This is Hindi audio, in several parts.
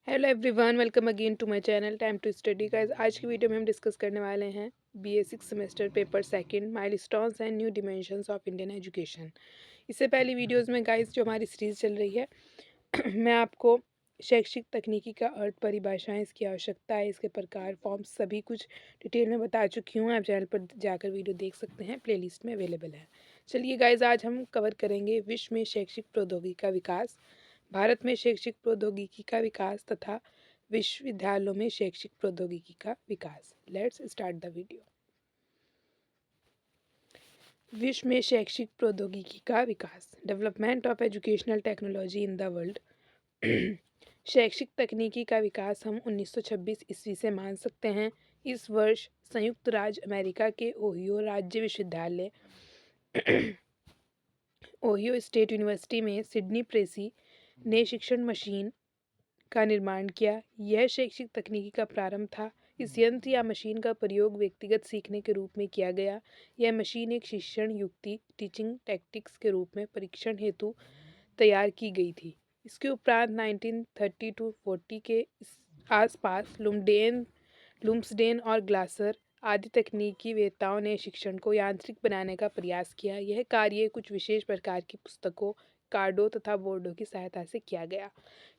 Hello everyone, welcome again to my channel time to study guys. आज की वीडियो में हम डिस्कस करने वाले हैं BA six semester paper second milestones and new dimensions of Indian education. इससे पहली वीडियोस में गाइस जो हमारी सीरीज़ चल रही है मैं आपको शैक्षिक तकनीकी का अर्थ, परिभाषाएं, इसकी आवश्यकता है, इसके प्रकार, फॉर्म्स सभी कुछ डिटेल में बता चुकी हूँ। आप चैनल पर जाकर वीडियो देख सकते हैं, प्लेलिस्ट में अवेलेबल है। चलिए गाइस, आज हम कवर करेंगे विश्व में शैक्षिक प्रौद्योगिकी का विकास, भारत में शैक्षिक प्रौद्योगिकी का विकास तथा विश्वविद्यालयों में शैक्षिक प्रौद्योगिकी का विकास। Let's start the video. विश्व में शैक्षिक प्रौद्योगिकी का विकास, development of educational technology in the world. शैक्षिक तकनीकी का विकास हम 1926 ईस्वी से मान सकते हैं। इस वर्ष संयुक्त राज्य अमेरिका के ओहियो राज्य विश्वविद्यालय ओहियो स्टेट यूनिवर्सिटी में सिडनी प्रेसी ने शिक्षण मशीन का निर्माण किया। यह शैक्षिक तकनीकी का प्रारंभ था। इस यंत्र या मशीन का प्रयोग व्यक्तिगत सीखने के रूप में किया गया। यह मशीन एक शिक्षण युक्ति, टीचिंग टैक्टिक्स के रूप में परीक्षण हेतु तैयार की गई थी। इसके उपरांत 1930 टू 40 के आसपास लुम्सडेन और ग्लासर आदि तकनीकी वेत्ताओं ने शिक्षण को यांत्रिक बनाने का प्रयास किया। यह कार्य कुछ विशेष प्रकार की पुस्तकों, कार्डों तथा बोर्डों की सहायता से किया गया।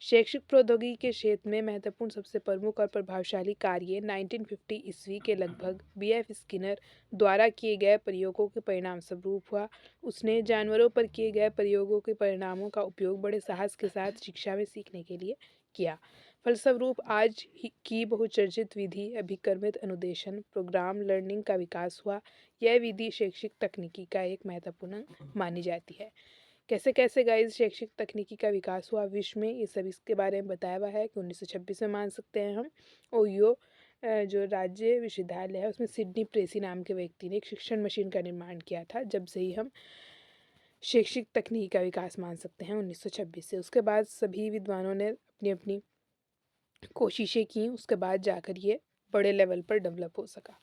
शैक्षिक प्रौद्योगिकी के क्षेत्र में महत्वपूर्ण सबसे प्रमुख और प्रभावशाली कार्य 1950 ईस्वी के लगभग बीएफ स्किनर द्वारा किए गए प्रयोगों के परिणाम स्वरूप हुआ। उसने जानवरों पर किए गए प्रयोगों के परिणामों का उपयोग बड़े साहस के साथ शिक्षा में सीखने के लिए किया। फलस्वरूप आज की बहुचर्चित विधि अभिकर्मित अनुदेशन प्रोग्राम लर्निंग का विकास हुआ। यह विधि शैक्षिक तकनीकी का एक महत्वपूर्ण मानी जाती है। कैसे कैसे गाइस शैक्षिक तकनीकी का विकास हुआ विश्व में, ये सब इसके बारे में बताया हुआ है कि 1926 में मान सकते हैं हम। ओहियो जो राज्य विश्वविद्यालय है उसमें सिडनी प्रेसी नाम के व्यक्ति ने एक शिक्षण मशीन का निर्माण किया था। जब से ही हम शैक्षिक तकनीकी का विकास मान सकते हैं 1926 से। उसके बाद सभी विद्वानों ने अपनी अपनी कोशिशें की, उसके बाद जाकर ये बड़े लेवल पर डेवलप हो सका।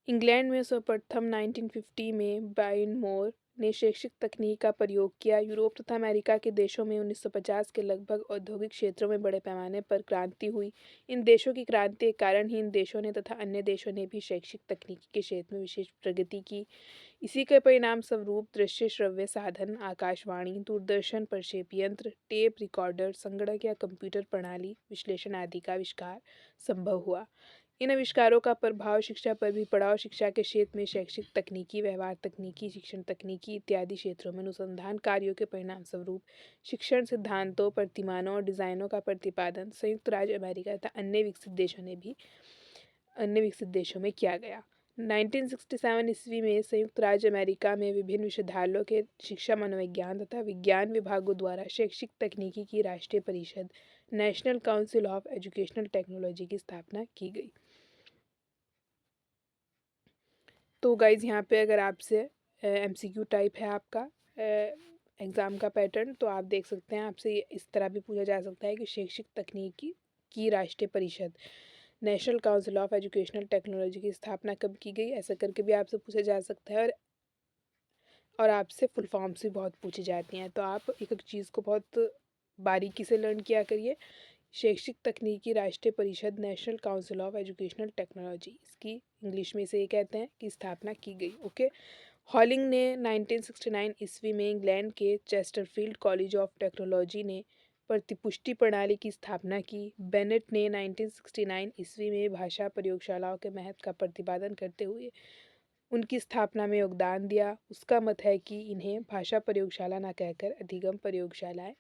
इंग्लैंड में सर्वप्रथम 1950 में ब्रायन मोर ने शैक्षिक तकनीक का प्रयोग किया। यूरोप तथा अमेरिका के देशों में 1950 के लगभग औद्योगिक क्षेत्रों में बड़े पैमाने पर क्रांति हुई। इन देशों की क्रांति के कारण ही इन देशों ने तथा अन्य देशों ने भी शैक्षिक तकनीकी के क्षेत्र में विशेष प्रगति की। इसी के परिणाम स्वरूप दृश्य श्रव्य साधन, आकाशवाणी, दूरदर्शन प्रक्षेप यंत्र, टेप रिकॉर्डर, संगणक या कंप्यूटर प्रणाली विश्लेषण आदि का आविष्कार संभव हुआ। इन आविष्कारों का प्रभाव शिक्षा पर भी पड़ा और शिक्षा के क्षेत्र में शैक्षिक तकनीकी, व्यवहार तकनीकी, शिक्षण तकनीकी इत्यादि क्षेत्रों में अनुसंधान कार्यों के परिणाम स्वरूप शिक्षण सिद्धांतों, प्रतिमानों और डिजाइनों का प्रतिपादन संयुक्त राज्य अमेरिका तथा अन्य विकसित देशों में किया गया। 1967 ईस्वी में संयुक्त राज्य अमेरिका में विभिन्न विश्वविद्यालयों के शिक्षा मनोविज्ञान तथा विज्ञान विभागों द्वारा शैक्षिक तकनीकी की राष्ट्रीय परिषद national council of educational technology की स्थापना की गई। तो गाइज यहाँ पे अगर आपसे एमसीक्यू टाइप है आपका एग्ज़ाम का पैटर्न, तो आप देख सकते हैं आपसे इस तरह भी पूछा जा सकता है कि शैक्षिक तकनीकी की राष्ट्रीय परिषद national council of educational technology की स्थापना कब की गई, ऐसा करके भी आपसे पूछा जा सकता है। और आपसे फुल फॉर्म्स भी बहुत पूछी जाती हैं, तो आप एक एक चीज़ को बहुत बारीकी से लर्न किया करिए। शैक्षिक तकनीकी राष्ट्रीय परिषद national council of educational technology, इसकी इंग्लिश में इसे ये कहते हैं कि स्थापना की गई। ओके। हॉलिंग ने 1969 ईस्वी में इंग्लैंड के चेस्टरफील्ड कॉलेज ऑफ टेक्नोलॉजी ने प्रतिपुष्टि प्रणाली की स्थापना की। बेनेट ने 1969 ईस्वी में भाषा प्रयोगशालाओं के महत्व का प्रतिपादन करते हुए उनकी स्थापना में योगदान दिया। उसका मत है कि इन्हें भाषा प्रयोगशाला न कहकर अधिगम प्रयोगशालाएं,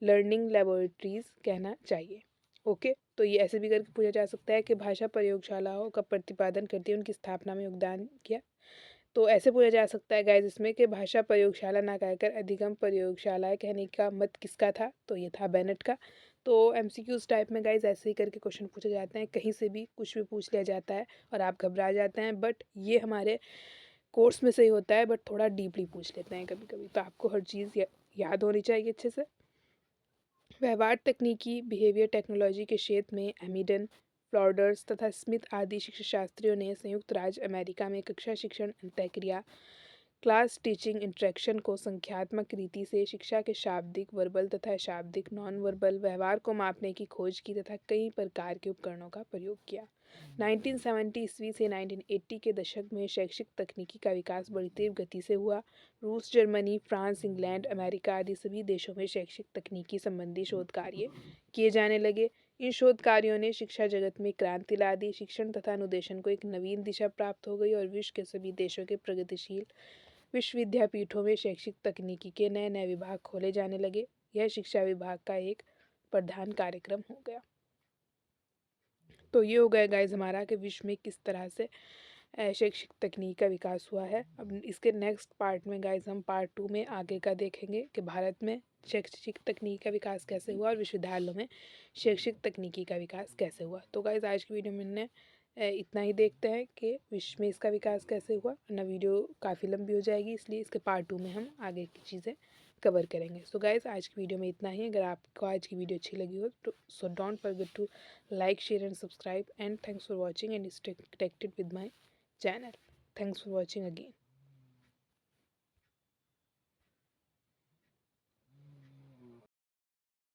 लर्निंग लेबोरेटरीज कहना चाहिए। ओके, तो ये ऐसे भी करके पूछा जा सकता है कि भाषा प्रयोगशालाओं का प्रतिपादन करती है, उनकी स्थापना में योगदान किया। तो ऐसे पूछा जा सकता है गाइज इसमें कि भाषा प्रयोगशाला ना कहकर अधिगम प्रयोगशालाएं कहने का मत किसका था, तो ये था बेनेट का। तो एमसीक्यूज टाइप में गाइज ऐसे ही करके क्वेश्चन पूछे जाते हैं, कहीं से भी कुछ भी पूछ लिया जाता है और आप घबरा जाते हैं, बट ये हमारे कोर्स में सही होता है, बट थोड़ा डीपली पूछ लेते हैं कभी कभी, तो आपको हर चीज़ याद होनी चाहिए अच्छे से। व्यवहार तकनीकी बिहेवियर टेक्नोलॉजी के क्षेत्र में एमिडन, फ्लॉडर्स तथा स्मिथ आदि शिक्षाशास्त्रियों ने संयुक्त राज्य अमेरिका में कक्षा शिक्षण अंतःक्रिया क्लास टीचिंग इंटरेक्शन को संख्यात्मक रीति से शिक्षा के शाब्दिक, वर्बल तथा शाब्दिक नॉन वर्बल व्यवहार को मापने की खोज की तथा कई प्रकार के उपकरणों का प्रयोग किया। 1970 ईस्वी से 1980 के दशक में शैक्षिक तकनीकी का विकास बड़ी तीव्र गति से हुआ। रूस, जर्मनी, फ्रांस, इंग्लैंड, अमेरिका आदि सभी देशों में शैक्षिक तकनीकी संबंधी शोध कार्य किए जाने लगे। इन शोध कार्यों ने शिक्षा जगत में क्रांति ला दी। शिक्षण तथा अनुदेशन को एक नवीन दिशा प्राप्त हो गई और विश्व के सभी देशों के प्रगतिशील विश्वविद्यापीठों में शैक्षिक तकनीकी के नए नए विभाग खोले जाने लगे। यह शिक्षा विभाग का एक प्रधान कार्यक्रम हो गया। तो ये हो गया गाइज हमारा कि विश्व में किस तरह से शैक्षिक तकनीक का विकास हुआ है। अब इसके नेक्स्ट पार्ट में गाइज हम पार्ट 2 में आगे का देखेंगे कि भारत में शैक्षिक तकनीक का विकास कैसे हुआ और विश्वविद्यालयों में शैक्षिक तकनीकी का विकास कैसे हुआ। तो गाइज आज की वीडियो में हमने इतना ही देखते हैं कि विश्व में इसका विकास कैसे हुआ, वरना वीडियो काफ़ी लंबी हो जाएगी, इसलिए इसके पार्ट 2 में हम आगे की चीज़ें कवर करेंगे। सो गाइज आज की वीडियो में इतना ही। अगर आपको आज की वीडियो अच्छी लगी हो तो so don't forget to like, share and subscribe, and thanks for watching and stay connected with my channel. Thanks for watching again.